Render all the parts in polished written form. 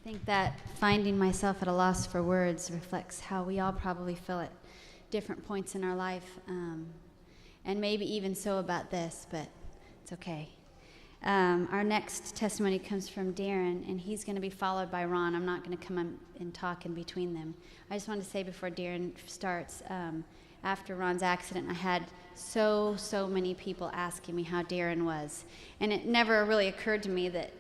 think that finding myself at a loss for words reflects how we all probably feel at different points in our life, and maybe even so about this, but it's okay. Our next testimony comes from Derin, and he's going to be followed by Ron. I'm not going to come and talk in between them. I just wanted to say before Derin starts, after Ron's accident, I had so many people asking me how Derin was, and it never really occurred to me that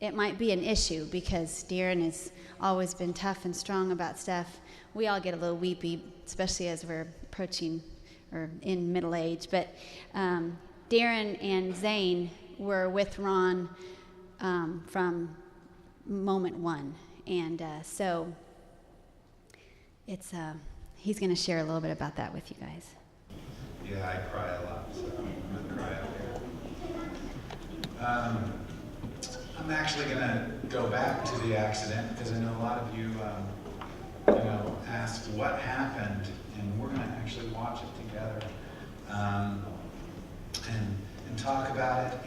it might be an issue, because Derin has always been tough and strong about stuff. We all get a little weepy, especially as we're approaching or in middle age. But Derin and Zane were with Ron from moment one, and so it's he's going to share a little bit about that with you guys. Yeah, I cry a lot, so I'm going to cry up here. I'm actually going to go back to the accident, because I know a lot of you, asked what happened, and we're going to actually watch it together, and talk about it,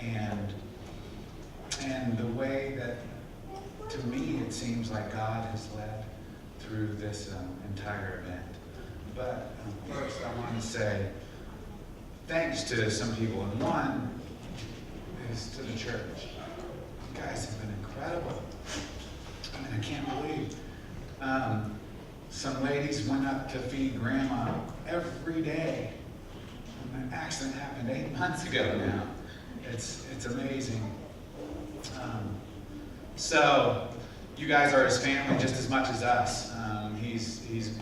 and the way that, to me, it seems like God has led through this entire event. But first, I want to say thanks to some people, and one is to the church. You guys have been incredible. I mean, I can't believe. Some ladies went up to feed Grandma every day. And the accident happened 8 months ago now. It's amazing. So you guys are his family just as much as us. He's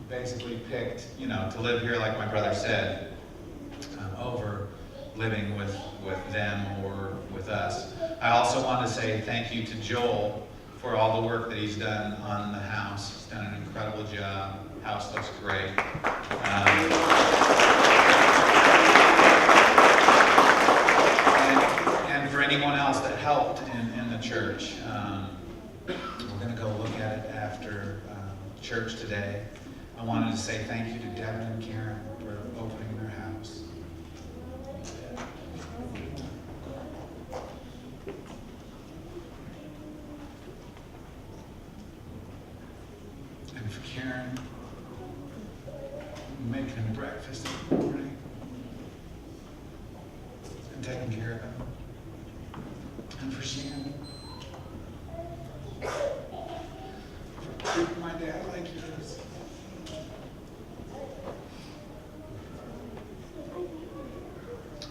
basically picked, to live here, like my brother said, over living with them or with us. I also want to say thank you to Joel for all the work that he's done on the house. He's done an incredible job. House looks great. And for anyone else that helped in the church, we're going to go look at it after church today. I wanted to say thank you to Derin and Karen for opening their house. And for Karen, making him breakfast in the morning and taking care of him. And for Shannon, for treating my dad like yours.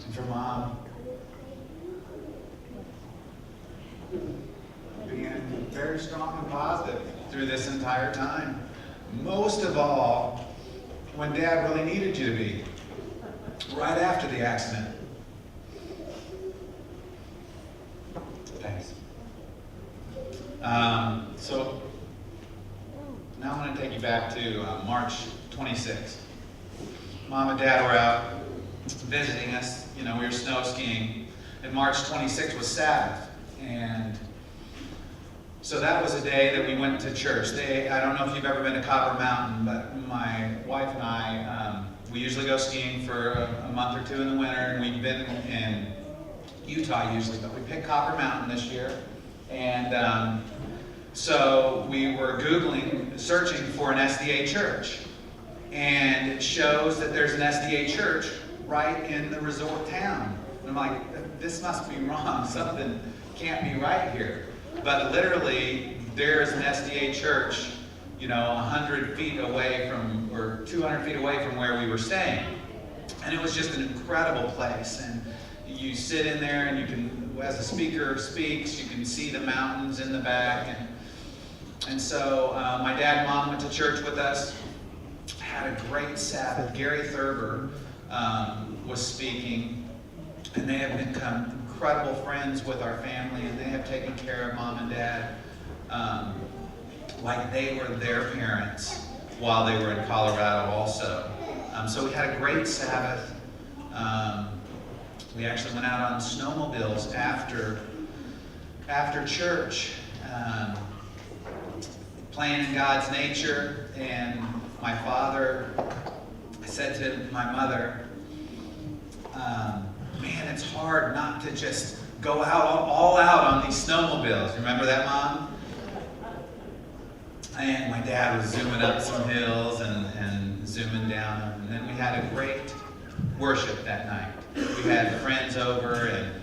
And for Mom, being very strong and positive through this entire time. Most of all, when Dad really needed you to be, right after the accident. Thanks. So now I'm going to take you back to March 26th. Mom and Dad were out visiting us. We were snow skiing, and March 26th was Sabbath, and so that was a day that we went to church. I don't know if you've ever been to Copper Mountain, but my wife and I, we usually go skiing for a month or two in the winter, and we've been in Utah usually, but we picked Copper Mountain this year. And so we were searching for an SDA church. And it shows that there's an SDA church right in the resort town. And I'm like, this must be wrong. Something can't be right here. But literally, there's an SDA church, 100 feet away from, or 200 feet away from where we were staying. And it was just an incredible place. And you sit in there and you can, as the speaker speaks, you can see the mountains in the back. And so my dad and Mom went to church with us, had a great Sabbath. Gary Thurber was speaking, and they have become incredible friends with our family, and they have taken care of Mom and Dad like they were their parents while they were in Colorado also. So we had a great Sabbath. We actually went out on snowmobiles after church, playing in God's nature. And my father said to my mother, man, it's hard not to just go out all out on these snowmobiles. Remember that, Mom? And my dad was zooming up some hills and zooming down them. And then we had a great worship that night. We had friends over and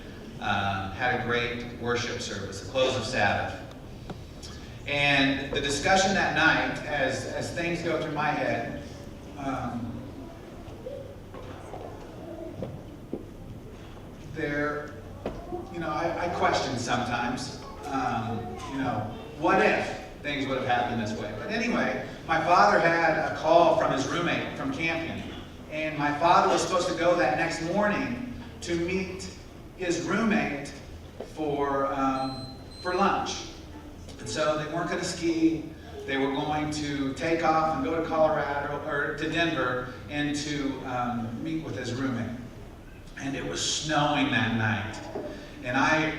had a great worship service, the close of Sabbath. And the discussion that night, as things go through my head, I question sometimes, what if things would have happened this way? But anyway, my father had a call from his roommate from camping, and my father was supposed to go that next morning to meet his roommate for lunch. And so they weren't going to ski. They were going to take off and go to Colorado or to Denver and to meet with his roommate. And it was snowing that night. And I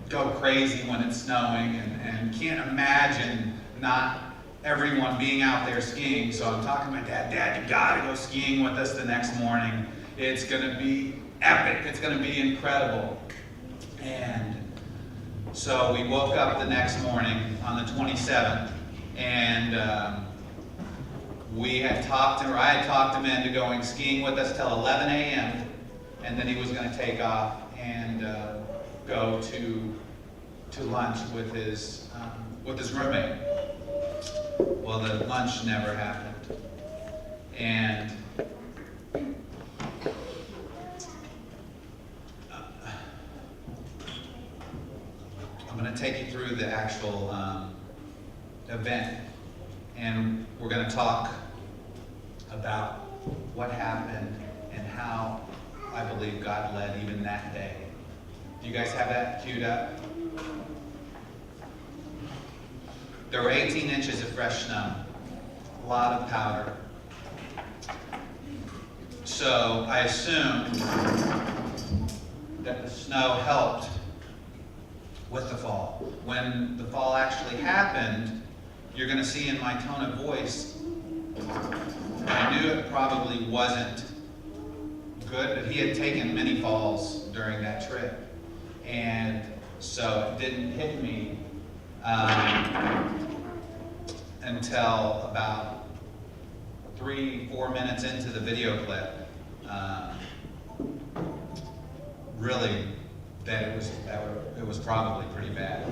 go crazy when it's snowing and can't imagine not everyone being out there skiing. So I'm talking to my dad, Dad, you gotta go skiing with us the next morning. It's gonna be epic. It's gonna be incredible. And so we woke up the next morning on the 27th, and I had talked him into going skiing with us till 11 a.m., and then he was going to take off and go to lunch with his roommate. Well, the lunch never happened, and I'm going to take you through the actual event, and we're going to talk about what happened and how I believe God led even that day. Do you guys have that queued up? There were 18 inches of fresh snow, a lot of powder. So I assumed that the snow helped with the fall. When the fall actually happened, you're going to see in my tone of voice, I knew it probably wasn't good, but he had taken many falls during that trip. And so it didn't hit me until about 3-4 minutes into the video clip. Really, that it was probably pretty bad.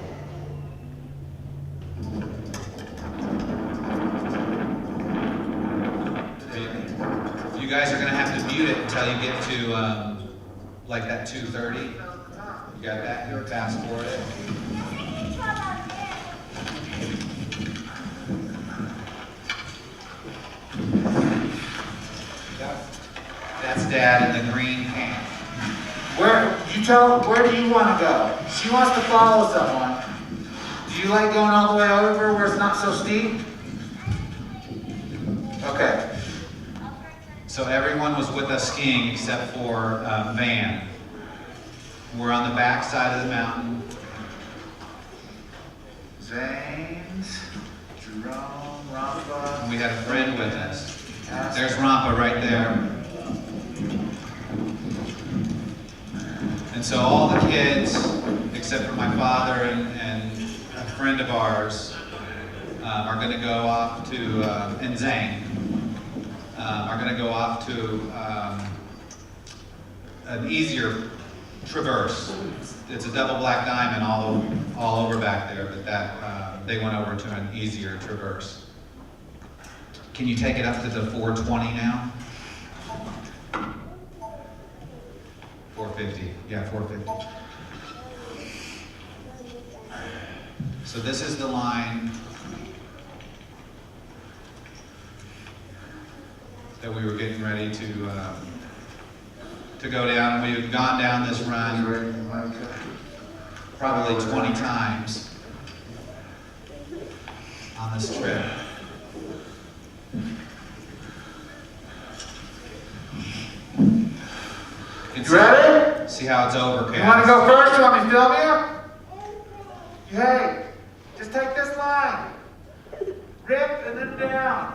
You guys are going to have to mute it until you get to like that 2:30. You got that? You fast forward it. That's Dad in the green pants. Where do you want to go? She wants to follow someone. Do you like going all the way over where it's not so steep? Okay. So everyone was with us skiing except for Van. We're on the back side of the mountain. Zanes, Jerome, Rampa. And we had a friend with us. There's Rampa right there. And so all the kids, except for my father and a friend of ours, are going to go off to, and Zane, are going to go off to an easier traverse. It's a double black diamond all over back there, but that they went over to an easier traverse. Can you take it up to the 420 now? 450. Yeah, 450. So this is the line that we were getting ready to go down. We had gone down this run probably 20 times on this trip. You ready? See how it's overcast. You want to go first? You want me to film you? Hey, just take this line. Rip and then down.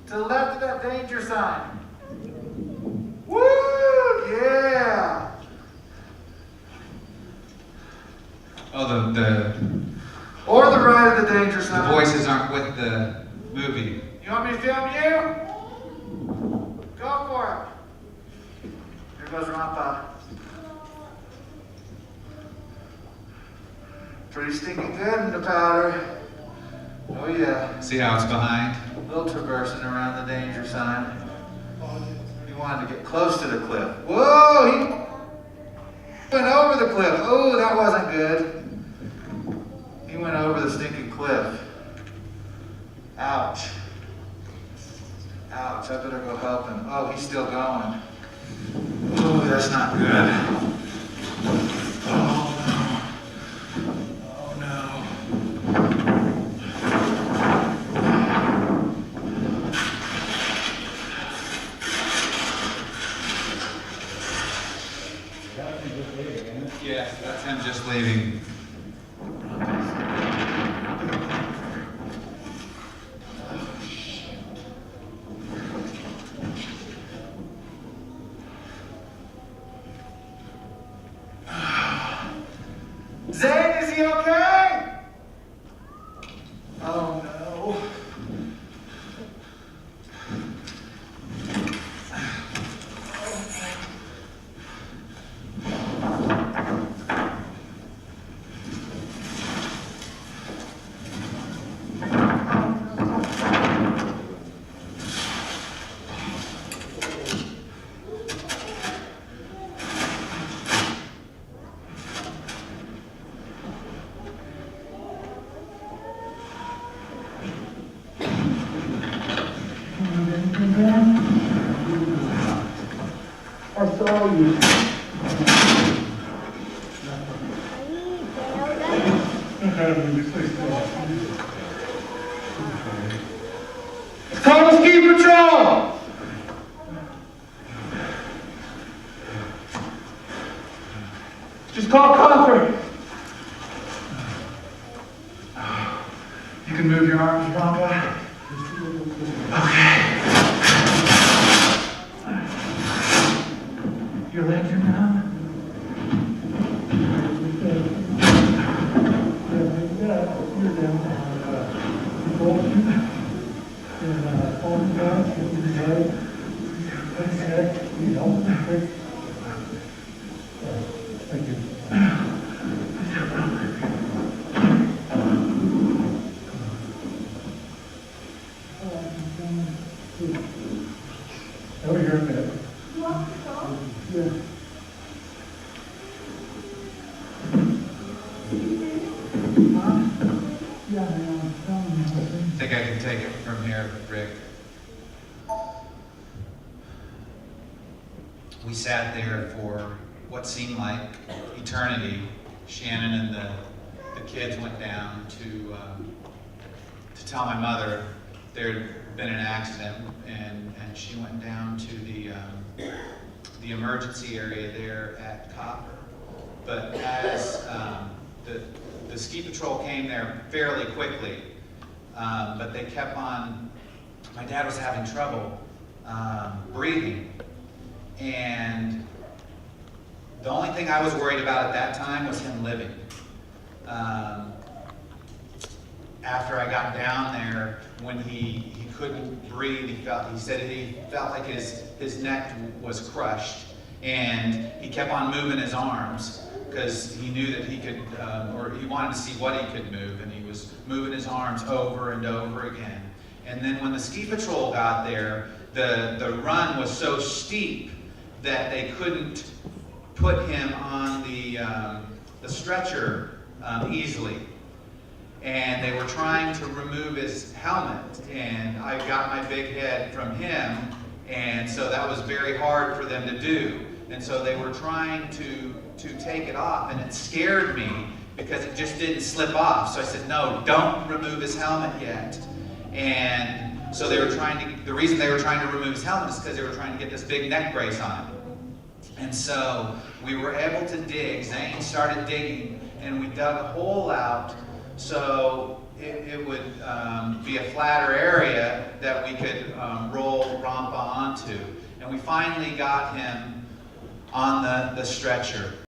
To the left of that danger sign. Woo! Yeah! Oh, Or the right of the danger The sign. voices aren't with the movie. You want me to film you? Go for it. Here goes Rampa. Pretty stinking good in the powder. Oh yeah. See how it's behind? A little traversing around the danger sign. He wanted to get close to the cliff. Whoa! He went over the cliff. Oh, that wasn't good. He went over the stinking cliff. Ouch. Ouch, I better go help him. Oh, he's still going. Oh, that's not good. Oh, no. Yeah, that's him just leaving. Zane, is he okay? Oh no. I saw you. Call the ski patrol! Just call Comfort. You can move your arms, Bronca. Okay. Your legs are numb. Thank you. Over here a minute. Yeah. I think I can take it from here, Rick. We sat there for what seemed like eternity. Shannon and the kids went down to tell my mother there had been an accident, and she went down to the emergency area there at Copper. But as the ski patrol came there fairly quickly, but they kept on. My dad was having trouble breathing, and the only thing I was worried about at that time was him living. After I got down there, when he couldn't breathe, he said he felt like his neck was crushed, and he kept on moving his arms because he knew that he could, or he wanted to see what he could move, and he was moving his arms over and over again. And then when the ski patrol got there, the run was so steep that they couldn't put him on the stretcher easily. And they were trying to remove his helmet, and I got my big head from him, and so that was very hard for them to do. And so they were trying to take it off, and it scared me because it just didn't slip off. So I said, no, don't remove his helmet yet. And so they were the reason they were trying to remove his helmet is because they were trying to get this big neck brace on him. And so we were able to dig. Zane started digging, and we dug a hole out so it would be a flatter area that we could roll Rampa onto. And we finally got him on the stretcher.